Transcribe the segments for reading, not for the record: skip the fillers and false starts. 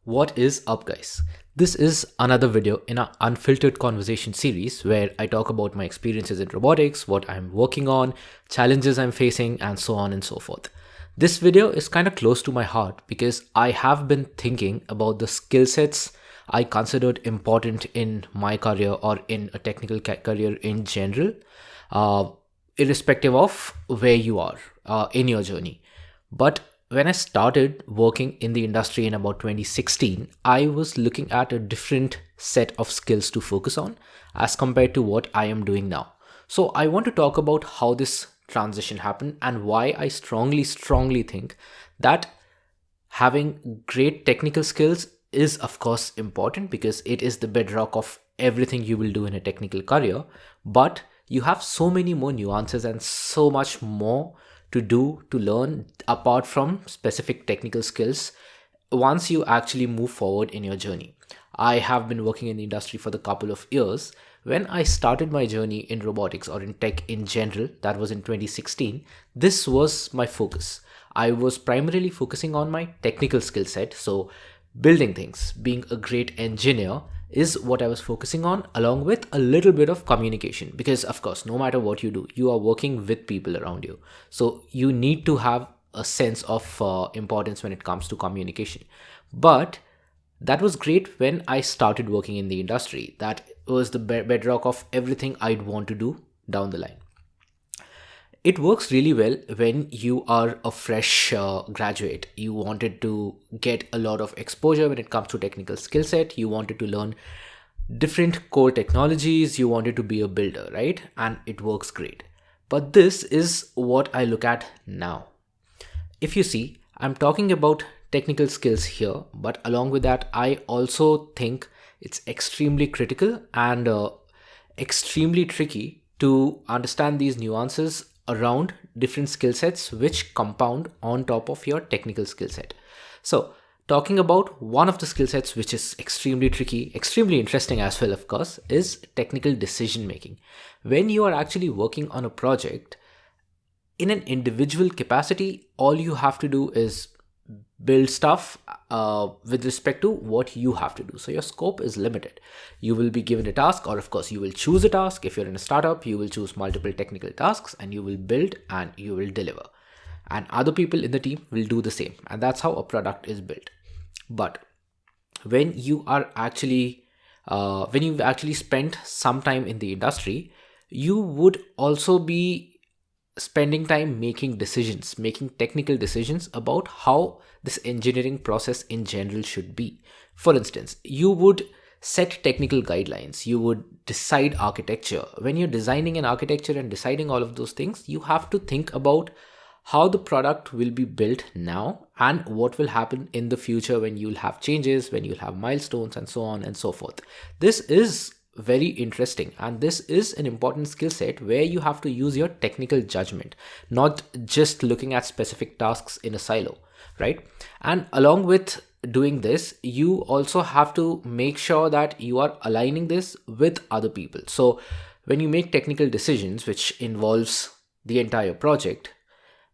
What is up, guys? This is another video in our Unfiltered Conversation series where I talk about my experiences in robotics, what I'm working on, challenges I'm facing, and so on and so forth. This video is kind of close to my heart because I have been thinking about the skill sets I considered important in my career or in a technical career in general, uh, irrespective of where you are in your journey. But when I started working in the industry in about 2016, I was looking at a different set of skills to focus on as compared to what I am doing now. So I want to talk about how this transition happened and why I strongly think that having great technical skills is of course important because it is the bedrock of everything you will do in a technical career, but you have so many more nuances and so much more to do to learn apart from specific technical skills once you actually move forward in your journey. I have been working in the industry for the couple of years. When I started my journey in robotics or in tech in general, that was in 2016, this was my focus. I was primarily focusing on my technical skill set. So, building things, being a great engineer is what I was focusing on, along with a little bit of communication. Because, of course, no matter what you do, you are working with people around you. So, you need to have a sense of importance when it comes to communication. But that was great when I started working in the industry. That was the bedrock of everything I'd want to do down the line. It works really well when you are a fresh graduate. You wanted to get a lot of exposure when it comes to technical skill set. You wanted to learn different core technologies. You wanted to be a builder, right? And it works great. But this is what I look at now. If you see, I'm talking about technical skills here, but along with that, I also think it's extremely critical and extremely tricky to understand these nuances around different skill sets which compound on top of your technical skill set. So, talking about one of the skill sets which is extremely tricky, extremely interesting as well, of course, is technical decision making. When you are actually working on a project, in an individual capacity, all you have to do is build stuff with respect to what you have to do. So your scope is limited. You will be given a task, or of course, you will choose a task. If you're in a startup, you will choose multiple technical tasks and you will build and you will deliver. And other people in the team will do the same. And that's how a product is built. But when you are actually, when you've actually spent some time in the industry, you would also be spending time making decisions, making technical decisions about how this engineering process in general should be. For instance, you would set technical guidelines, you would decide architecture. When you're designing an architecture and deciding all of those things, you have to think about how the product will be built now and what will happen in the future when you'll have changes, when you'll have milestones, and so on and so forth. This is very interesting, and this is an important skill set where you have to use your technical judgment, not just looking at specific tasks in a silo, right? And along with doing this, you also have to make sure that you are aligning this with other people. So when you make technical decisions which involves the entire project,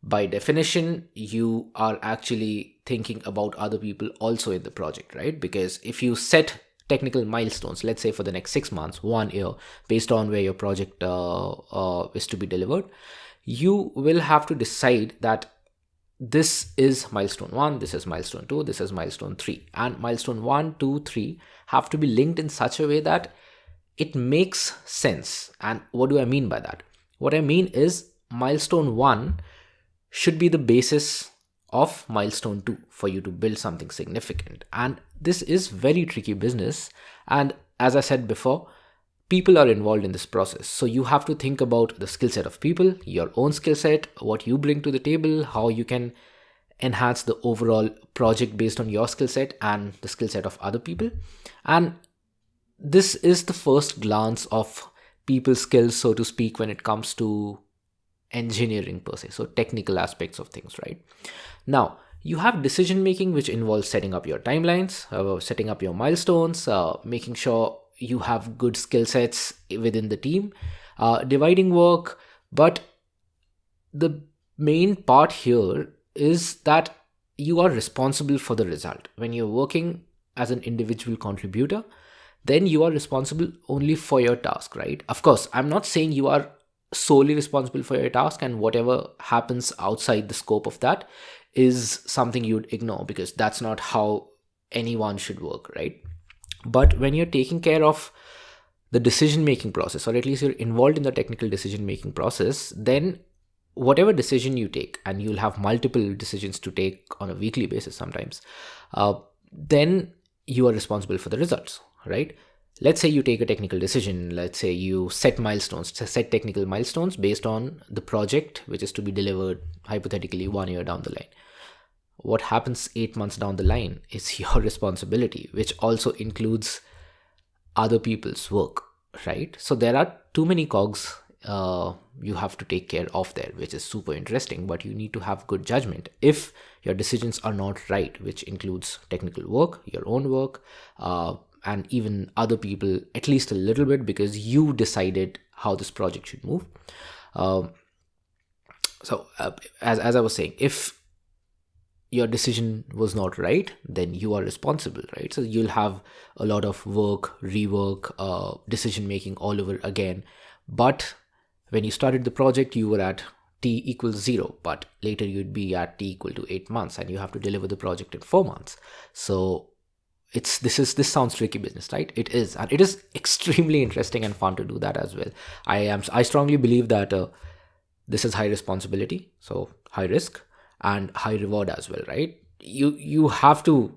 by definition, you are actually thinking about other people also in the project, right? Because if you set technical milestones, let's say for the next 6 months, 1 year, based on where your project is to be delivered, you will have to decide that this is milestone 1, this is milestone 2, this is milestone 3, and milestone 1, 2, 3 have to be linked in such a way that it makes sense. And what do I mean by that? What I mean is milestone 1 should be the basis of milestone 2 for you to build something significant. And this is very tricky business. And as I said before, people are involved in this process. So you have to think about the skill set of people, your own skill set, what you bring to the table, how you can enhance the overall project based on your skill set and the skill set of other people. And this is the first glance of people skills, so to speak, when it comes to engineering per se, so technical aspects of things, right? Now, you have decision making, which involves setting up your timelines, setting up your milestones, making sure you have good skill sets within the team, dividing work. But the main part here is that you are responsible for the result. When you're working as an individual contributor, then you are responsible only for your task, right? Of course, I'm not saying you are solely responsible for your task, and whatever happens outside the scope of that is something you'd ignore, because that's not how anyone should work, right? But when you're taking care of the decision making process, or at least you're involved in the technical decision making process, then whatever decision you take, and you'll have multiple decisions to take on a weekly basis sometimes, then you are responsible for the results, right? Let's say you take a technical decision. Let's say you set milestones, set technical milestones based on the project, which is to be delivered hypothetically 1 year down the line. What happens 8 months down the line is your responsibility, which also includes other people's work, right? So there are too many cogs you have to take care of there, which is super interesting, but you need to have good judgment if your decisions are not right, which includes technical work, your own work, and even other people, at least a little bit, because you decided how this project should move. As I was saying, if your decision was not right, then you are responsible, right? So you'll have a lot of work, rework, decision making all over again. But when you started the project, you were at t equals 0, but later you'd be at t equal to 8 months, and you have to deliver the project in 4 months. So this sounds tricky business, right? It is, and it is extremely interesting and fun to do that as well. I strongly believe that this is high responsibility, so high risk, and high reward as well, right? You have to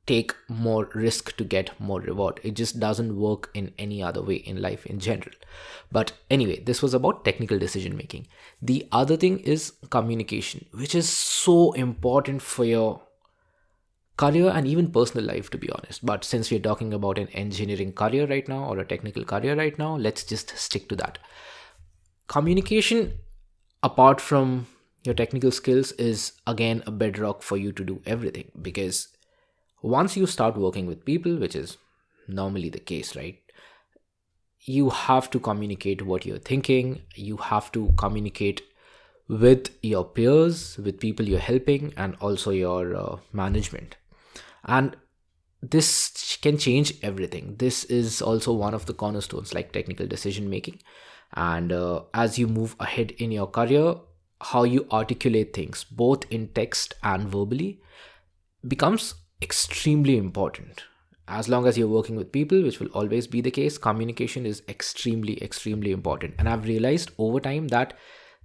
take more risk to get more reward. It just doesn't work in any other way in life in general. But anyway, this was about technical decision making. The other thing is communication, which is so important for your career and even personal life, to be honest. But since we're talking about an engineering career right now, or a technical career right now, let's just stick to that. Communication, apart from your technical skills, is again a bedrock for you to do everything, because once you start working with people, which is normally the case, right, you have to communicate what you're thinking. You have to communicate with your peers, with people you're helping, and also your management. And this can change everything. This is also one of the cornerstones, like technical decision making. And as you move ahead in your career, how you articulate things, both in text and verbally, becomes extremely important. As long as you're working with people, which will always be the case, communication is extremely, extremely important. And I've realized over time that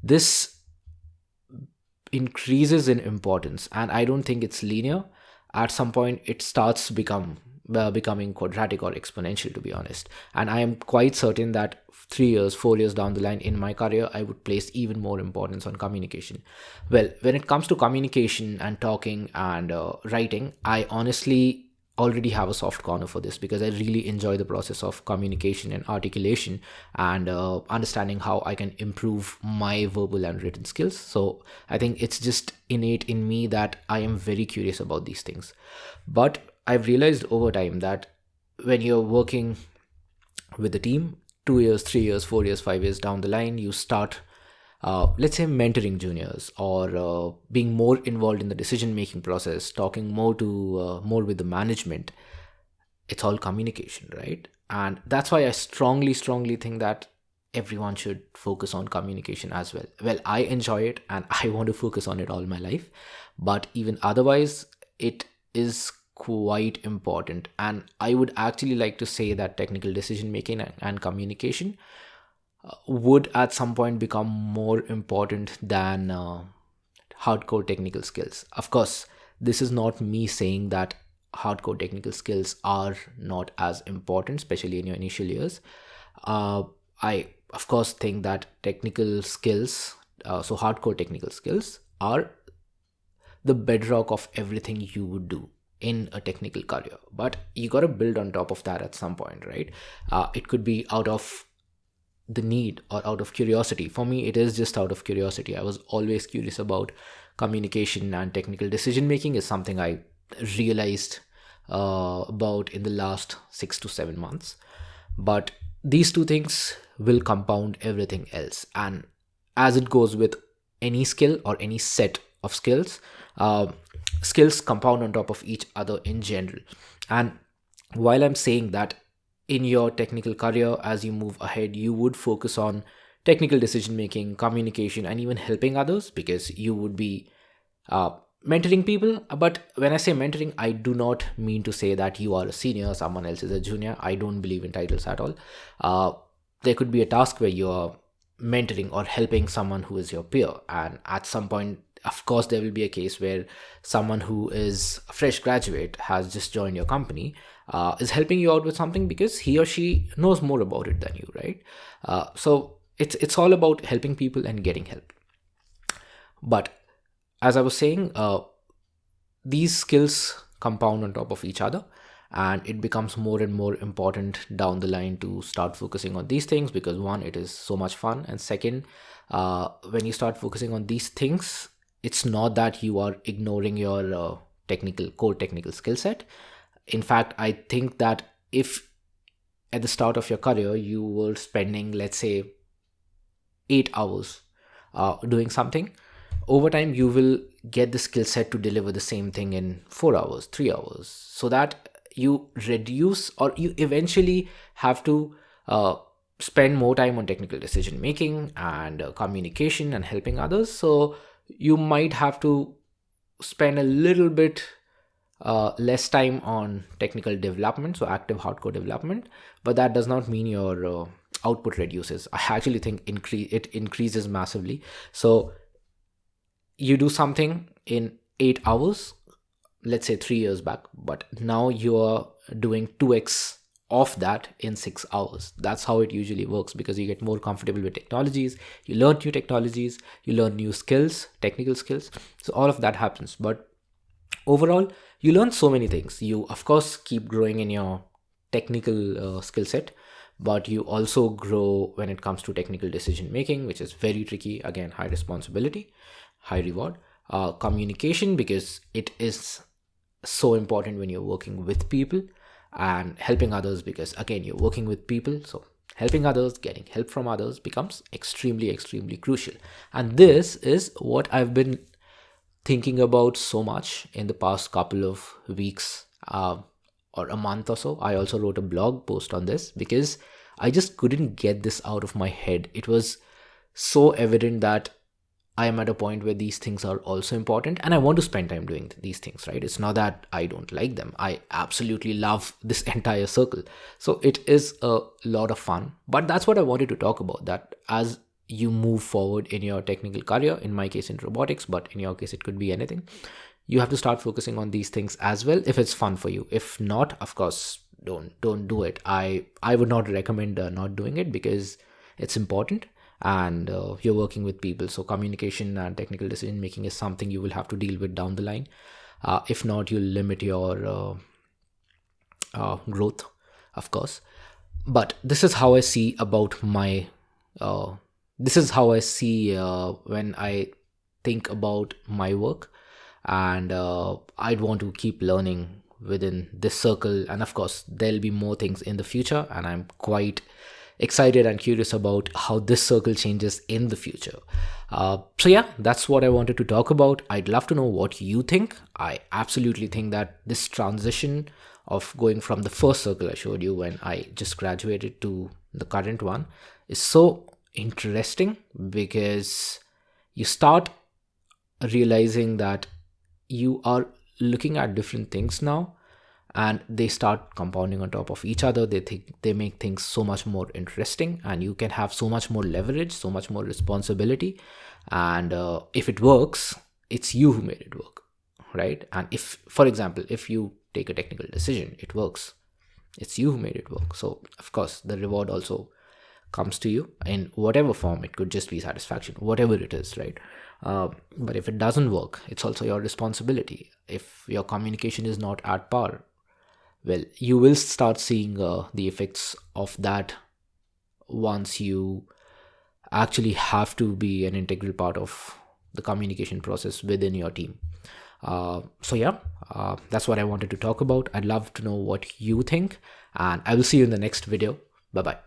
this increases in importance, and I don't think it's linear. At some point, it starts becoming quadratic or exponential, to be honest. And I am quite certain that 3 years, 4 years down the line in my career, I would place even more importance on communication. Well, when it comes to communication and talking and writing, I honestly already have a soft corner for this, because I really enjoy the process of communication and articulation, and understanding how I can improve my verbal and written skills. So I think it's just innate in me that I am very curious about these things. But I've realized over time that when you're working with a team, 2 years, 3 years, 4 years, 5 years down the line, you start, let's say, mentoring juniors, or being more involved in the decision making process, talking more with the management. It's all communication, right? And that's why I strongly think that everyone should focus on communication as well. Well, I enjoy it, and I want to focus on it all my life. But even otherwise, it is quite important. And I would actually like to say that technical decision making and communication would at some point become more important than hardcore technical skills. Of course, this is not me saying that hardcore technical skills are not as important, especially in your initial years. I, of course, think that technical skills, so hardcore technical skills, are the bedrock of everything you would do in a technical career. But you got to build on top of that at some point, right? It could be out of the need or out of curiosity. For me, it is just out of curiosity. I was always curious about communication, and technical decision making is something I realized about in the last 6 to 7 months. But these two things will compound everything else. And as it goes with any skill or any set of skills, skills compound on top of each other in general. And while I'm saying that in your technical career, as you move ahead, you would focus on technical decision making, communication, and even helping others, because you would be uh, mentoring people. But when I say mentoring, I do not mean to say that you are a senior, someone else is a junior. I don't believe in titles at all. uh, there could be a task where you are mentoring or helping someone who is your peer, and at some point, of course, there will be a case where someone who is a fresh graduate, has just joined your company, is helping you out with something because he or she knows more about it than you, right? So it's all about helping people and getting help. But as I was saying, these skills compound on top of each other, and it becomes more and more important down the line to start focusing on these things, because one, it is so much fun, and second, when you start focusing on these things, it's not that you are ignoring your core technical skill set. In fact, I think that if at the start of your career you were spending, let's say, 8 hours doing something, over time you will get the skill set to deliver the same thing in 4 hours, 3 hours, so that you reduce, or you eventually have to spend more time on technical decision making and communication and helping others. So you might have to spend a little bit less time on technical development, so active hardcore development, but that does not mean your output reduces. I actually think it increases massively. So you do something in 8 hours, let's say 3 years back, but now you're doing 2x of that in 6 hours. That's how it usually works, because you get more comfortable with technologies, you learn new technologies, you learn new skills, technical skills. So all of that happens. But overall, you learn so many things. You, of course, keep growing in your technical skill set, but you also grow when it comes to technical decision making, which is very tricky. Again, high responsibility, high reward. Communication, because it is so important when you're working with people, and helping others, because again, you're working with people, so helping others, getting help from others becomes extremely, extremely crucial. And this is what I've been thinking about so much in the past couple of weeks, or a month or so. I also wrote a blog post on this because I just couldn't get this out of my head. It was so evident that I am at a point where these things are also important, and I want to spend time doing these things, right? It's not that I don't like them. I absolutely love this entire circle. So it is a lot of fun. But that's what I wanted to talk about, that as you move forward in your technical career, in my case in robotics, but in your case it could be anything, you have to start focusing on these things as well, if it's fun for you. If not, of course, don't do it. I would not recommend not doing it, because it's important, and you're working with people, so communication and technical decision making is something you will have to deal with down the line. If not, you'll limit your growth, of course. But this is how I see about my this is how I see when I think about my work, and I'd want to keep learning within this circle. And of course, there'll be more things in the future, and I'm quite excited and curious about how this circle changes in the future. So yeah, that's what I wanted to talk about. I'd love to know what you think. I absolutely think that this transition of going from the first circle I showed you when I just graduated to the current one is so interesting, because you start realizing that you are looking at different things now, and they start compounding on top of each other. They make things so much more interesting, and you can have so much more leverage, so much more responsibility. And if it works, it's you who made it work, right? And if, for example, if you take a technical decision, it works, it's you who made it work. So of course, the reward also comes to you in whatever form. It could just be satisfaction, whatever it is, right? But if it doesn't work, it's also your responsibility. If your communication is not at par, well, you will start seeing the effects of that once you actually have to be an integral part of the communication process within your team. So yeah, that's what I wanted to talk about. I'd love to know what you think, and I will see you in the next video. Bye bye.